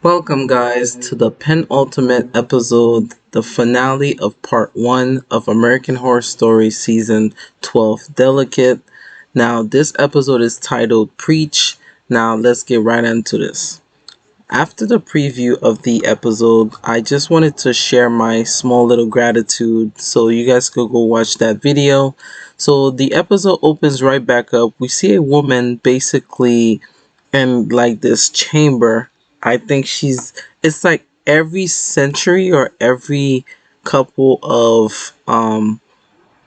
Welcome, guys, to the penultimate episode, the finale of part one of American Horror Story Season 12 Delicate. Now, this episode is titled Preech. Now, let's get right into this. After the preview of the episode, I just wanted to share my small little gratitude so you guys could go watch that video. So, the episode opens right back up. We see a woman basically in like this chamber. I think it's like every century or every couple of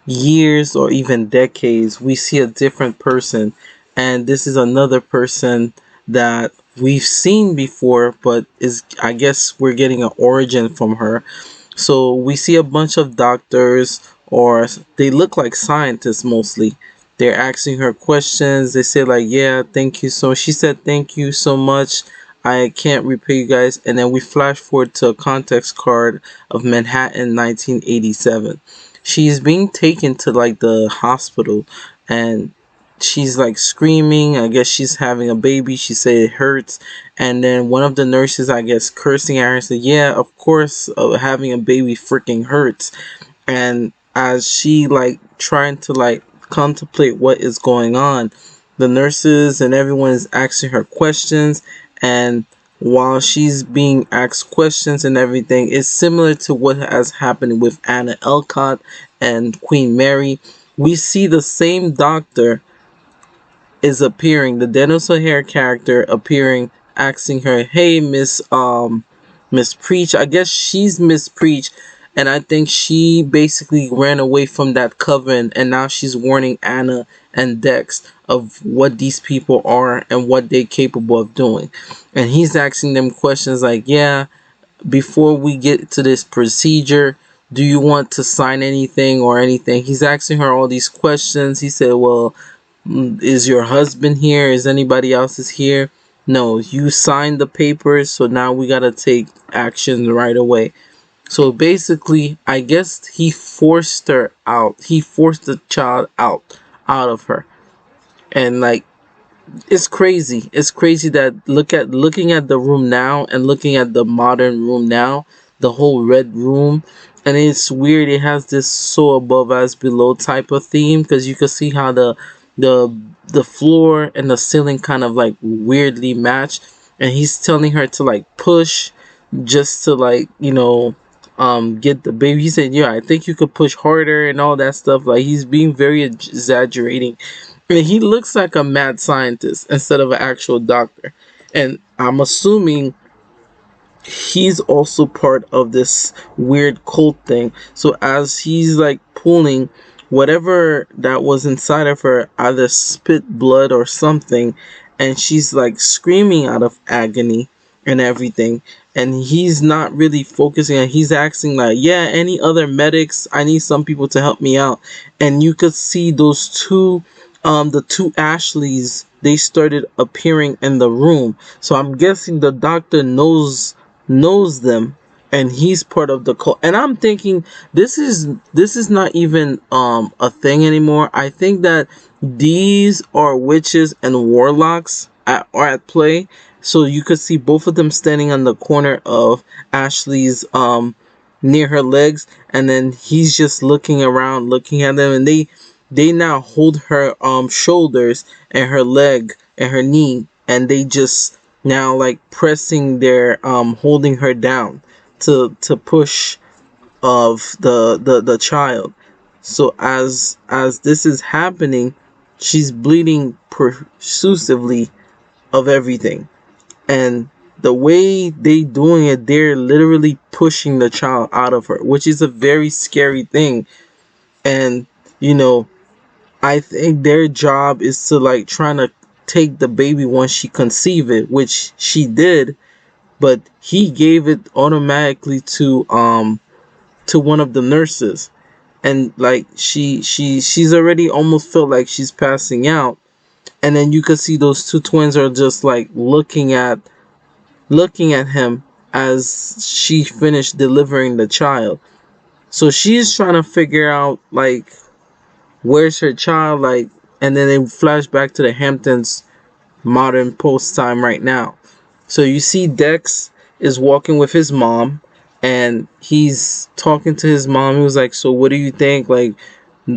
years or even decades, we see a different person. And this is another person that we've seen before, but is, I guess, we're getting an origin from her. So we see a bunch of doctors, or they look like scientists mostly. They're asking her questions. They say like, "Yeah, thank you." So she said, "Thank you so much. I can't repay you guys." And then we flash forward to a context card of Manhattan, 1987. She's being taken to like the hospital, and she's like screaming. I guess she's having a baby. She said it hurts, and then one of the nurses, I guess, cursing at her, said, "Yeah, of course, having a baby freaking hurts." And as she like trying to like contemplate what is going on, the nurses and everyone is asking her questions, and while she's being asked questions and everything, it's similar to what has happened with Anna Elcott and Queen Mary. We see the same doctor is appearing, the Dennis O'Hare character appearing, asking her, "Hey, Miss Preech." I guess she's Miss Preech, and I think she basically ran away from that coven, and now she's warning Anna and Dex of what these people are and what they're capable of doing. And he's asking them questions like, "Yeah, before we get to this procedure, do you want to sign anything or anything?" He's asking her all these questions. He said, "Well, is your husband here? Is anybody else is here?" "No, you signed the papers, so now we gotta take action right away." So basically, I guess he forced her out. He forced the child out of her. And like, it's crazy. It's crazy that looking at the room now and looking at the modern room now, the whole red room, and it's weird. It has this so above as below type of theme, because you can see how the the floor and the ceiling kind of like weirdly match. And he's telling her to like push, just to like, get the baby. He said, "Yeah, I think you could push harder," and all that stuff. Like, he's being very exaggerating. And he looks like a mad scientist instead of an actual doctor. And I'm assuming he's also part of this weird cult thing. So as he's like pulling whatever that was inside of her, either spit blood or something, and she's like screaming out of agony and everything. And he's not really focusing on, he's asking like, "Yeah, any other medics? I need some people to help me out." And you could see those two, the two Ashleys, they started appearing in the room. So I'm guessing the doctor knows them, and he's part of the cult. And I'm thinking, this is not even a thing anymore. I think that these are witches and warlocks are at play. So you could see both of them standing on the corner of Ashley's, near her legs, and then he's just looking around looking at them, and they now hold her shoulders and her leg and her knee, and they just now like pressing their, holding her down to push of the child. So as this is happening, she's bleeding profusively of everything. And the way they doing it, they're literally pushing the child out of her, which is a very scary thing. And you know, I think their job is to like trying to take the baby once she conceive it, which she did, but he gave it automatically to one of the nurses. And like she's already almost felt like she's passing out. And then you could see those two twins are just like looking at him as she finished delivering the child. So she's trying to figure out like, where's her child, and then they flash back to the Hamptons modern post time right now. So you see Dex is walking with his mom, and he's talking to his mom. He was like, "So what do you think? Like,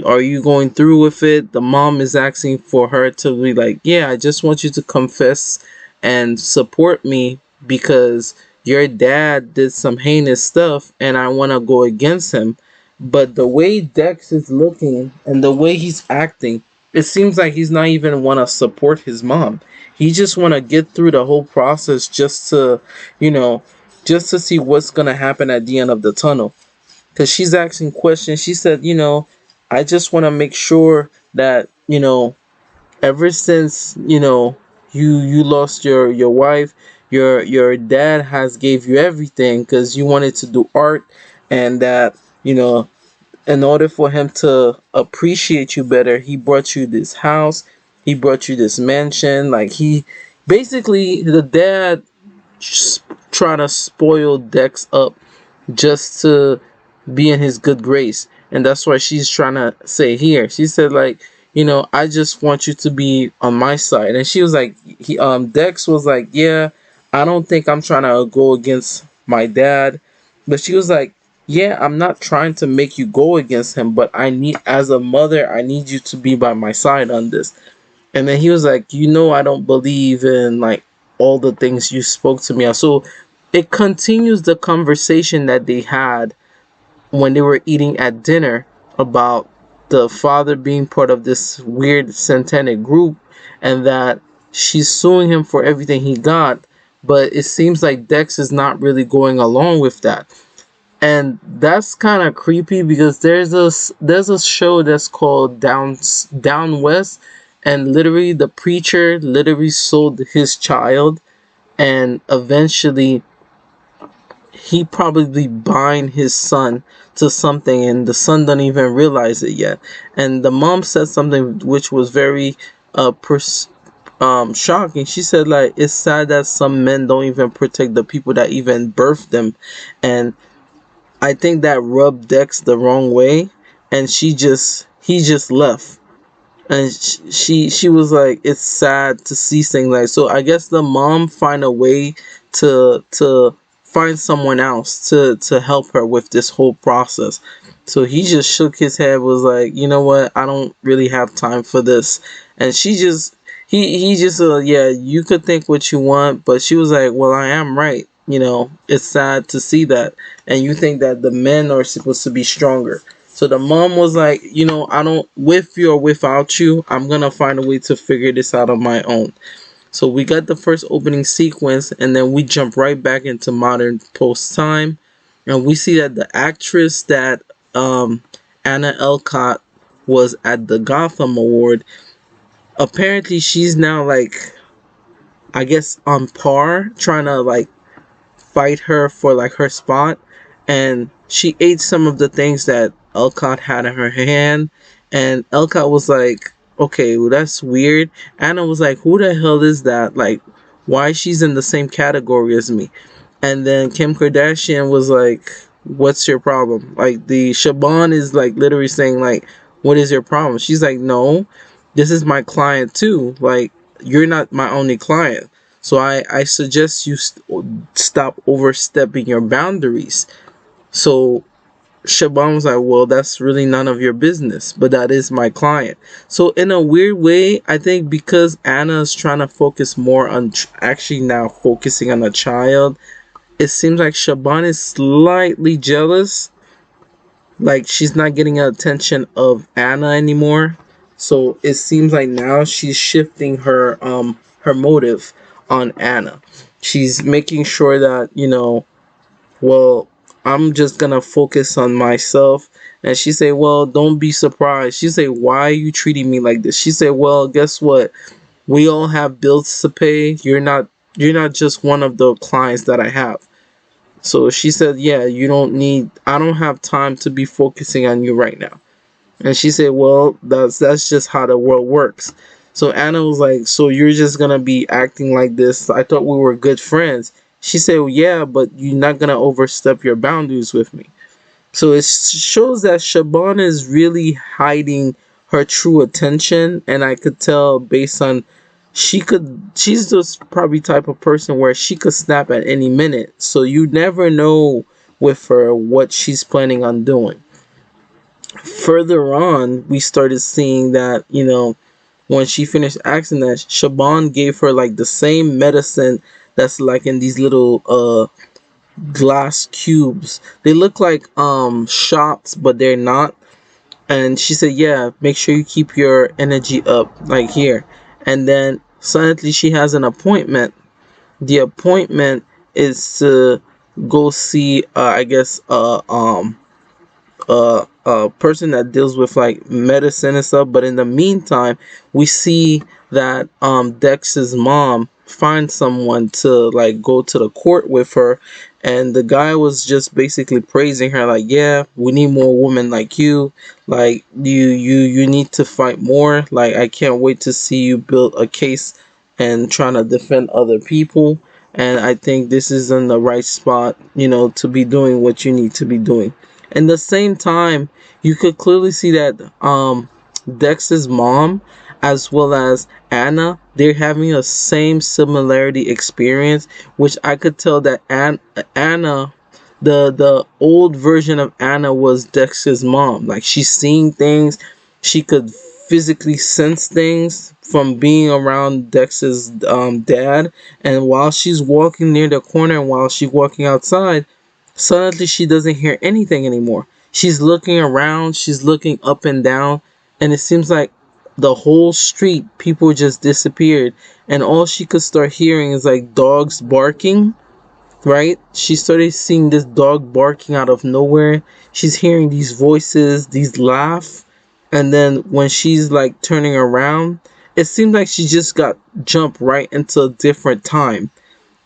are you going through with it?" The mom is asking for her to be like, "Yeah, I just want you to confess and support me because your dad did some heinous stuff and I want to go against him." But the way Dex is looking and the way he's acting, it seems like he's not even want to support his mom. He just want to get through the whole process just to, you know, just to see what's going to happen at the end of the tunnel. Because she's asking questions. She said, I just want to make sure that, ever since, you lost your wife, your dad has gave you everything because you wanted to do art, and that, in order for him to appreciate you better, he brought you this house, he brought you this mansion. Like, he basically, the dad trying to spoil Dex up just to be in his good grace. And that's why she's trying to say here. She said, like, I just want you to be on my side. And she was like, Dex was like, yeah, I don't think I'm trying to go against my dad. But she was like, yeah, I'm not trying to make you go against him, but I need, as a mother, I need you to be by my side on this. And then he was like, I don't believe in like all the things you spoke to me of. So it continues the conversation that they had when they were eating at dinner about the father being part of this weird satanic group, and that she's suing him for everything he got. But it seems like Dex is not really going along with that. And that's kind of creepy because there's a show that's called Down West, and literally the preacher literally sold his child, and eventually he probably bind his son to something, and the son don't even realize it yet. And the mom said something which was very shocking. She said, like, it's sad that some men don't even protect the people that even birthed them. And I think that rubbed Dex the wrong way, and he just left. And she was like, it's sad to see things like. So I guess the mom find a way to find someone else to help her with this whole process. So he just shook his head, was like, you know what, I don't really have time for this. And she just he just yeah, you could think what you want, but she was like, well, I am right. It's sad to see that, and you think that the men are supposed to be stronger. So the mom was like, I don't, with you or without you, I'm gonna find a way to figure this out on my own. So we got the first opening sequence, and then we jump right back into modern post time, and we see that the actress that Anna Elcott was at the Gotham Award, apparently she's now like, I guess, on par, trying to like fight her for like her spot. And she ate some of the things that Elcott had in her hand, and Elcott was like, okay, well, that's weird. Anna was like, who the hell is that? Like, why she's in the same category as me? And then Kim Kardashian was like, what's your problem? Like, the Shaban is like literally saying like, what is your problem? She's like, no, this is my client too. Like, you're not my only client. So I suggest you stop overstepping your boundaries. So Shaban was like, well, that's really none of your business, but that is my client. So in a weird way, I think because Anna's trying to focus more on actually now focusing on a child, it seems like Shaban is slightly jealous. Like, she's not getting attention of Anna anymore. So it seems like now she's shifting her motive on Anna. She's making sure that, well, I'm just gonna focus on myself. And she say, well, don't be surprised. She say, why are you treating me like this? She say, well, guess what? We all have bills to pay. You're not just one of the clients that I have. So she said, yeah, I don't have time to be focusing on you right now. And she said, well, that's just how the world works. So Anna was like, so you're just gonna be acting like this? I thought we were good friends. She said, well, yeah, but you're not gonna overstep your boundaries with me. So it shows that Shaban is really hiding her true attention, and I could tell based on she's this probably type of person where she could snap at any minute. So you never know with her what she's planning on doing. Further on, we started seeing that, when she finished asking that, Shaban gave her like the same medicine that's like in these little glass cubes. They look like shots, but they're not. And she said, yeah, make sure you keep your energy up, like here. And then suddenly she has an appointment. The appointment is to go see, I guess, a person that deals with like medicine and stuff. But in the meantime, we see that Dex's mom finds someone to like go to the court with her, and the guy was just basically praising her, like, yeah, we need more women like you. Like, you need to fight more. Like, I can't wait to see you build a case and trying to defend other people. And I think this is in the right spot, to be doing what you need to be doing. In the same time, you could clearly see that Dex's mom, as well as Anna, they're having a same similarity experience, which I could tell that Anna, the old version of Anna was Dex's mom. Like, she's seeing things, she could physically sense things from being around Dex's dad. And while she's walking near the corner and while she's walking outside, suddenly she doesn't hear anything anymore. She's looking around, she's looking up and down, and it seems like the whole street, people just disappeared. And all she could start hearing is like dogs barking, right? She started seeing this dog barking out of nowhere. She's hearing these voices, these laugh. And then when she's like turning around, it seems like she just got jumped right into a different time.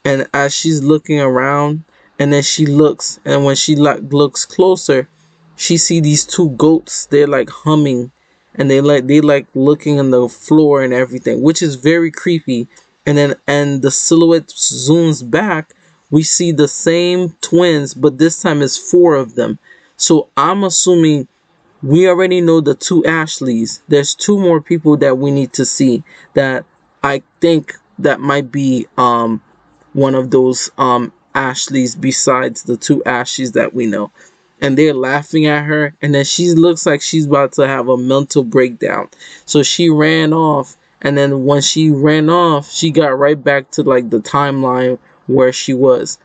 And as she's looking around, and then she looks, and when she like looks closer, she see these two goats. They're like humming, and they like looking on the floor and everything, which is very creepy. And the silhouette zooms back, we see the same twins, but this time it's four of them. So I'm assuming we already know the two Ashleys. There's two more people that we need to see, that I think that might be one of those Ashleys besides the two Ashleys that we know. And they're laughing at her, and then she looks like she's about to have a mental breakdown. So she ran off, and then when she ran off, she got right back to like the timeline where she was.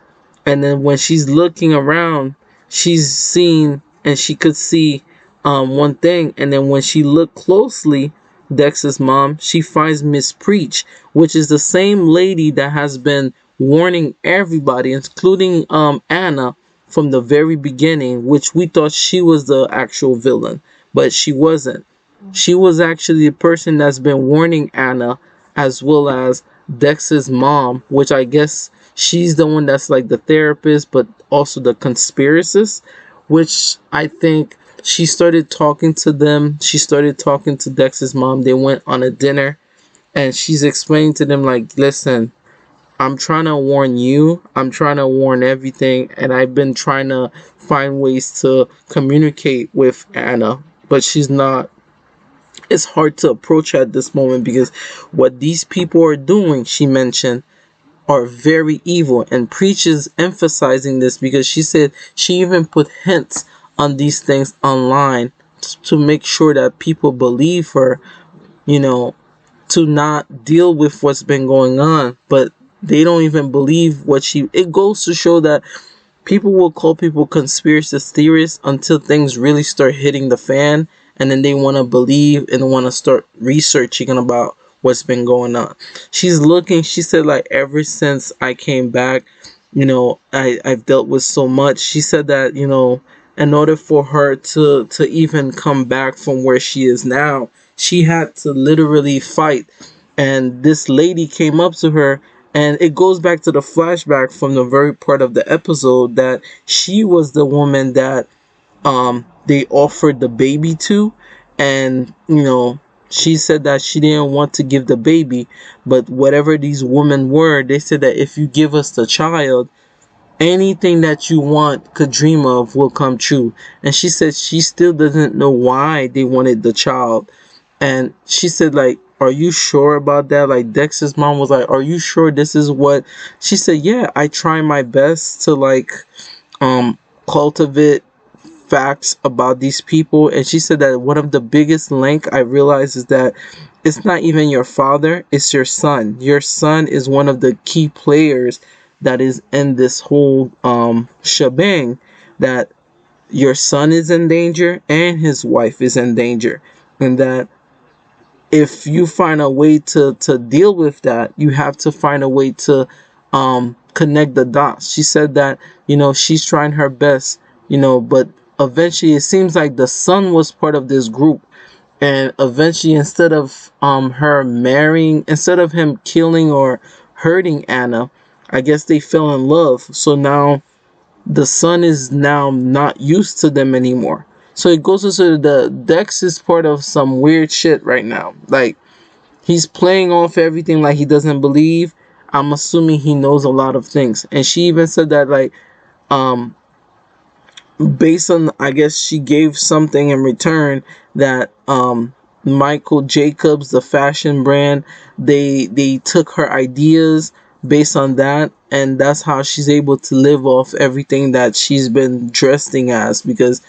And then when she's looking around, she's seen, and she could see one thing. And then when she looked closely, Dex's mom, she finds Miss Preech, which is the same lady that has been warning everybody, including Anna, from the very beginning, which we thought she was the actual villain, but she wasn't. She was actually the person that's been warning Anna, as well as Dex's mom, which I guess she's the one that's like the therapist, but also the conspiracist, which I think she started talking to them. She started talking to Dex's mom. They went on a dinner, and she's explaining to them, like, listen, I'm trying to warn you. I'm trying to warn everything. And I've been trying to find ways to communicate with Anna, but she's not. It's hard to approach her at this moment because what these people are doing, she mentioned, are very evil. And Preech is emphasizing this because she said she even put hints on these things online to make sure that people believe her, you know, to not deal with what's been going on. But they don't even believe what she. It goes to show that people will call people conspiracy theorists until things really start hitting the fan, and then they want to believe and want to start researching about what's been going on. She's looking, she said, like, ever since I came back, I've dealt with so much. She said that, in order for her to even come back from where she is now, she had to literally fight. And this lady came up to her, and it goes back to the flashback from the very part of the episode that she was the woman that they offered the baby to. And she said that she didn't want to give the baby, but whatever these women were, they said that if you give us the child, anything that you want, could dream of, will come true. And she said she still doesn't know why they wanted the child. And she said, like, are you sure about that? Like Dex's mom was like, are you sure this is what she said? Yeah, I try my best to like cultivate facts about these people. And she said that one of the biggest link I realized is that it's not even your father, it's your son. Your son is one of the key players that is in this whole shebang, that your son is in danger and his wife is in danger, and that if you find a way to deal with that, you have to find a way to connect the dots. She said that, she's trying her best, but eventually it seems like the son was part of this group, and eventually instead of her marrying, instead of him killing or hurting Anna, I guess they fell in love. So now the son is now not used to them anymore. So it goes to say the Dex is part of some weird shit right now. Like, he's playing off everything like he doesn't believe. I'm assuming he knows a lot of things. And she even said that, like, um based on, I guess she gave something in return, that Michael Jacobs, the fashion brand, they took her ideas based on that, and that's how she's able to live off everything that she's been dressing as, because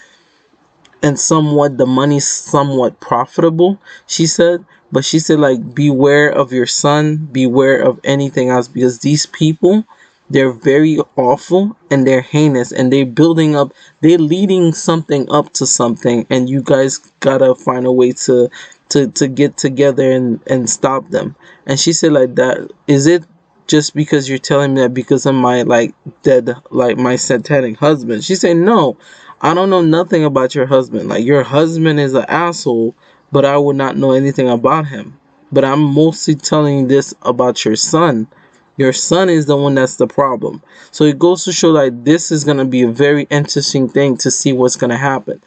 and somewhat the money's somewhat profitable, she said. But she said, like, beware of your son, beware of anything else, because these people, they're very awful and they're heinous, and they're leading something up to something, and you guys gotta find a way to get together and stop them. And she said, like, that is it, just because you're telling me that because of my, like, dead, like, my satanic husband? She said, no, I don't know nothing about your husband. Like, your husband is an asshole, but I would not know anything about him. But I'm mostly telling you this about your son. Your son is the one that's the problem. So it goes to show, like, this is gonna be a very interesting thing to see what's gonna happen.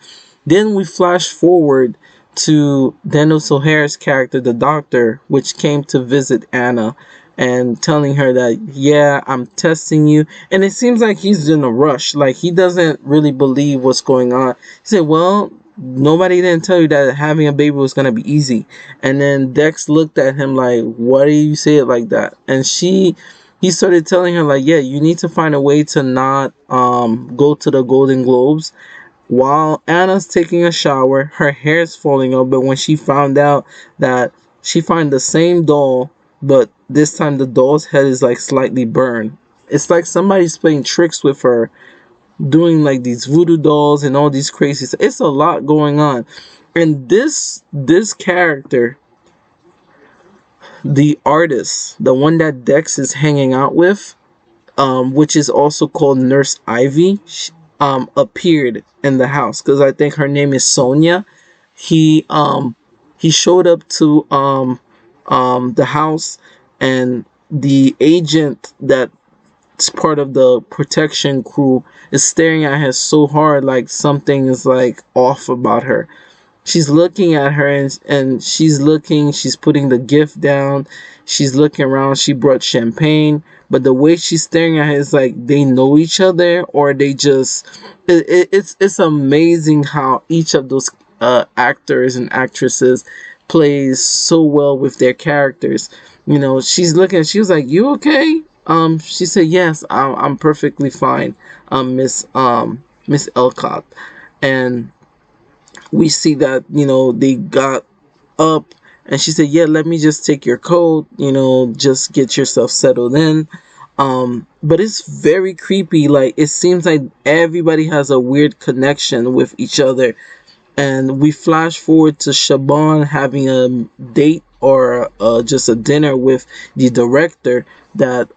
Then we flash forward to Dennis O'Hare's character, the doctor, which came to visit Anna and telling her that, yeah, I'm testing you. And it seems like he's in a rush. Like, he doesn't really believe what's going on. He said, well, nobody didn't tell you that having a baby was going to be easy. And then Dex looked at him like, why do you say it like that? And he started telling her, like, yeah, you need to find a way to not go to the Golden Globes. While Anna's taking a shower, her hair's falling out, but when she found out that she found the same doll, but this time the doll's head is like slightly burned. It's like somebody's playing tricks with her, doing like these voodoo dolls and all these crazy stuff. It's a lot going on. And this character, the artist, the one that Dex is hanging out with, which is also called Nurse Ivy, appeared in the house, because I think her name is Sonia. He showed up to the house, and the agent that's part of the protection crew is staring at her so hard, like something is like off about her. She's looking at her, and she's putting the gift down, she's looking around, she brought champagne, but the way she's staring at her is like they know each other, or they just it's amazing how each of those actors and actresses plays so well with their characters. She's looking, she was like, you okay? She said, yes, I'm perfectly fine, Miss Elcott. And we see that, they got up, and she said, yeah, let me just take your coat, just get yourself settled in. But it's very creepy. Like, it seems like everybody has a weird connection with each other. And we flash forward to Shaban having a date, or just a dinner with the director that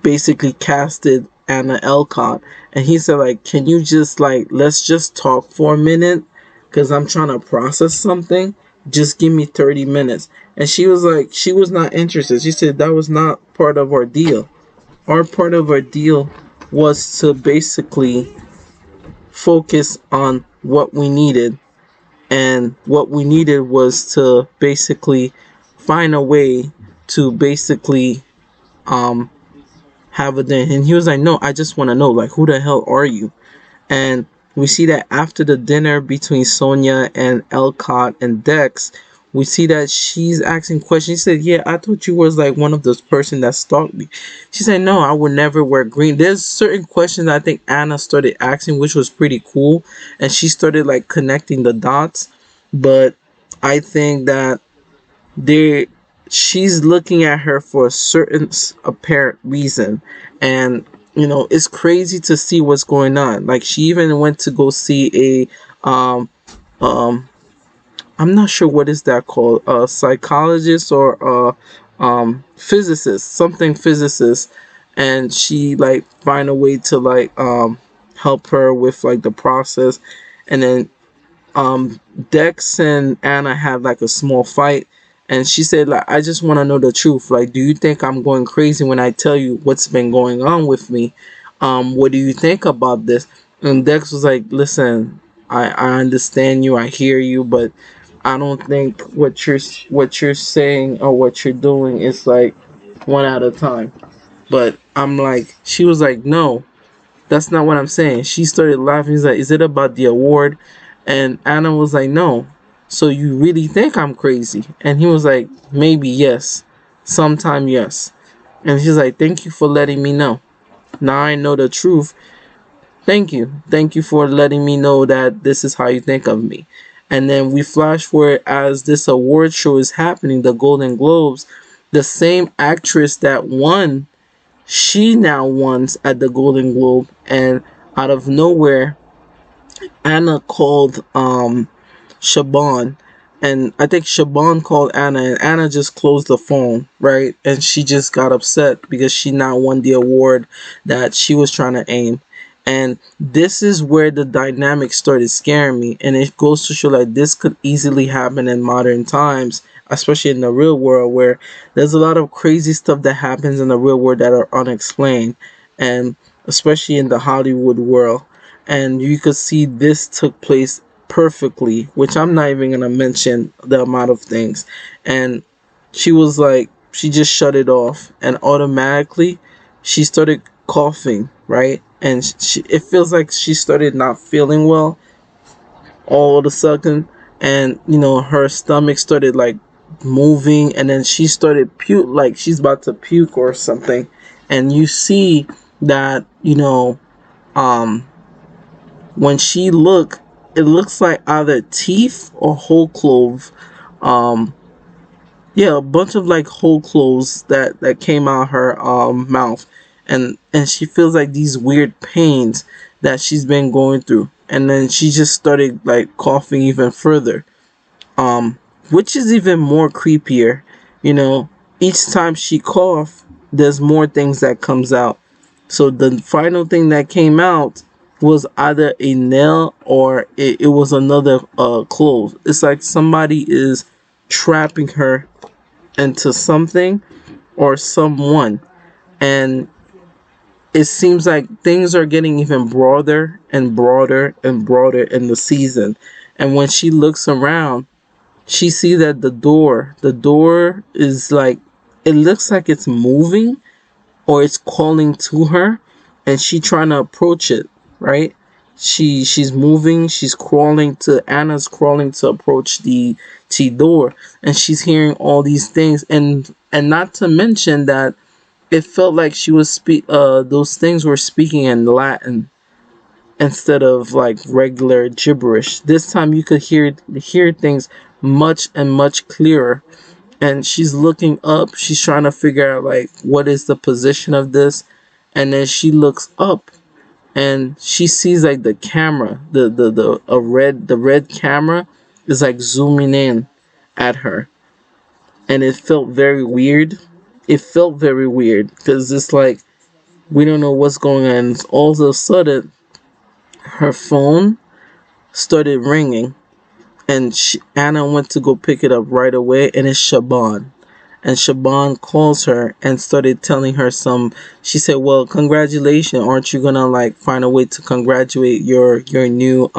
basically casted Anna Elcott. And he said, like, can you just, like, let's just talk for a minute, because I'm trying to process something. Just give me 30 minutes. And she was like, she was not interested. She said that was not part of our deal. Our part of our deal was to basically focus on what we needed. And what we needed was to basically find a way to basically have a dinner. And he was like, no, I just want to know, like, who the hell are you? And we see that after the dinner between Sonia and Elcott and Dex, we see that she's asking questions. She said, yeah, I thought you was like one of those person that stalked me. She said, no, I would never wear green. There's certain questions I think Anna started asking, which was pretty cool, and she started like connecting the dots. But I think that they she's looking at her for a certain apparent reason. And it's crazy to see what's going on. Like, she even went to go see a um I'm not sure what is that called, a psychologist or a physicist, something physicist, and she like find a way to like help her with like the process. And then Dex and Anna had like a small fight, and she said like, I just want to know the truth. Like, do you think I'm going crazy when I tell you what's been going on with me? What do you think about this? And Dex was like, listen, I understand you, I hear you, but I don't think what you're saying or what you're doing is like one at a time. But I'm like, she was like, no, that's not what I'm saying. She started laughing. He's like, is it about the award? And Anna was like, no. So you really think I'm crazy? And he was like, maybe yes. Sometime yes. And she's like, thank you for letting me know. Now I know the truth. Thank you. Thank you for letting me know that this is how you think of me. And then we flash forward as this award show is happening, the Golden Globes. The same actress that won, she now won at the Golden Globe, and out of nowhere, Anna called Shaban, and I think Shaban called Anna, and Anna just closed the phone, right? And she just got upset because she not won the award that she was trying to aim. And this is where the dynamic started scaring me, and it goes to show like this could easily happen in modern times, especially in the real world, where there's a lot of crazy stuff that happens in the real world that are unexplained, and especially in the Hollywood world. And you could see this took place perfectly, which I'm not even gonna mention the amount of things. And she was like, she just shut it off, and automatically she started coughing, right? And it feels like she started not feeling well all of a sudden, and her stomach started like moving, and then she started puke, like she's about to puke or something. And you see that um when she look, it looks like either teeth or whole clove. Um, yeah, a bunch of like whole cloves that came out her mouth, and she feels like these weird pains that she's been going through, and then she just started like coughing even further, um, which is even more creepier. You know, each time she cough, there's more things that comes out. So the final thing that came out was either a nail or it was another clove. It's like somebody is trapping her into something or someone, and it seems like things are getting even broader and broader and broader in the season. And when she looks around, she sees that the door is like, it looks like it's moving or it's calling to her, and she trying to approach it, right? She's moving, she's crawling to Anna's crawling to approach the door, and she's hearing all these things, and not to mention that it felt like she was those things were speaking in Latin instead of like regular gibberish. This time you could hear things much and much clearer. And she's looking up, she's trying to figure out like what is the position of this. And then she looks up and she sees like the camera, the red camera is like zooming in at her. And it felt very weird. It felt very weird because it's like we don't know what's going on. All of a sudden her phone started ringing, and Anna went to go pick it up right away, and it's Shaban. And Shaban calls her and started telling her she said, well, congratulations, aren't you gonna like find a way to congratulate your new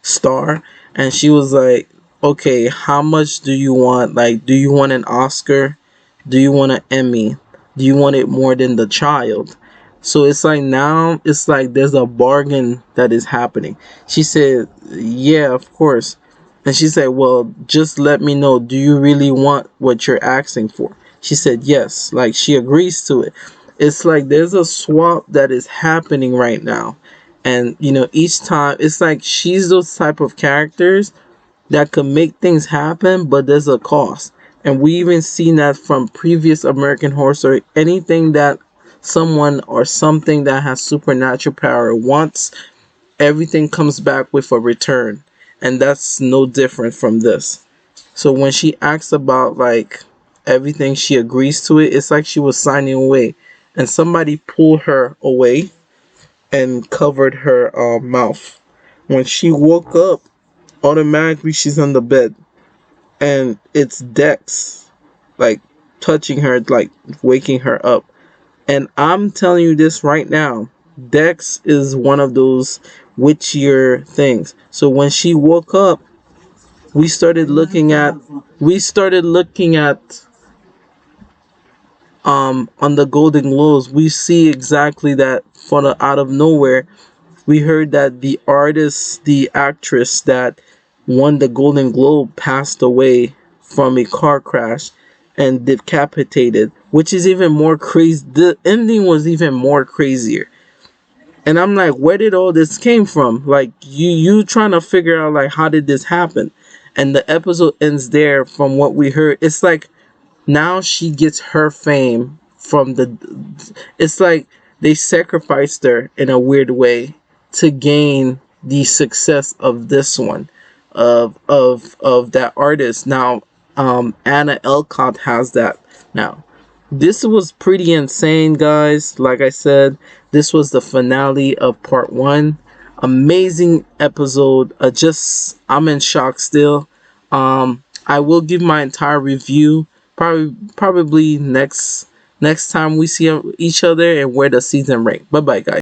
star? And she was like, okay, how much do you want? Like, do you want an Oscar? Do you want an Emmy? Do you want it more than the child? So it's like now it's like there's a bargain that is happening. She said, yeah, of course. And she said, well, just let me know, do you really want what you're asking for? She said, yes. Like, she agrees to it. It's like there's a swap that is happening right now. And, each time, it's like she's those type of characters that could make things happen, but there's a cost. And we even seen that from previous American Horror Story. Anything that someone or something that has supernatural power wants, everything comes back with a return. And that's no different from this. So when she asks about like everything, she agrees to it. It's like she was signing away, and somebody pulled her away and covered her mouth. When she woke up, automatically she's on the bed, and it's Dex, like touching her, like waking her up. And I'm telling you this right now, Dex is one of those witchier things. So when she woke up, we started looking at we started looking at on the Golden Globes. We see exactly that. For the out of nowhere, we heard that the artist, the actress that won the Golden Globe, passed away from a car crash and decapitated, which is even more crazy. The ending was even more crazier. And I'm like, where did all this came from? Like, you trying to figure out like how did this happen? And the episode ends there. From what we heard, it's like now she gets her fame from the, it's like they sacrificed her in a weird way to gain the success of this one, of that artist. Now Anna Elcott has that now. This was pretty insane, guys. Like I said, this was the finale of part one. Amazing episode. Just I'm in shock still. I will give my entire review probably next time we see each other and where the season rank. Bye bye, guys.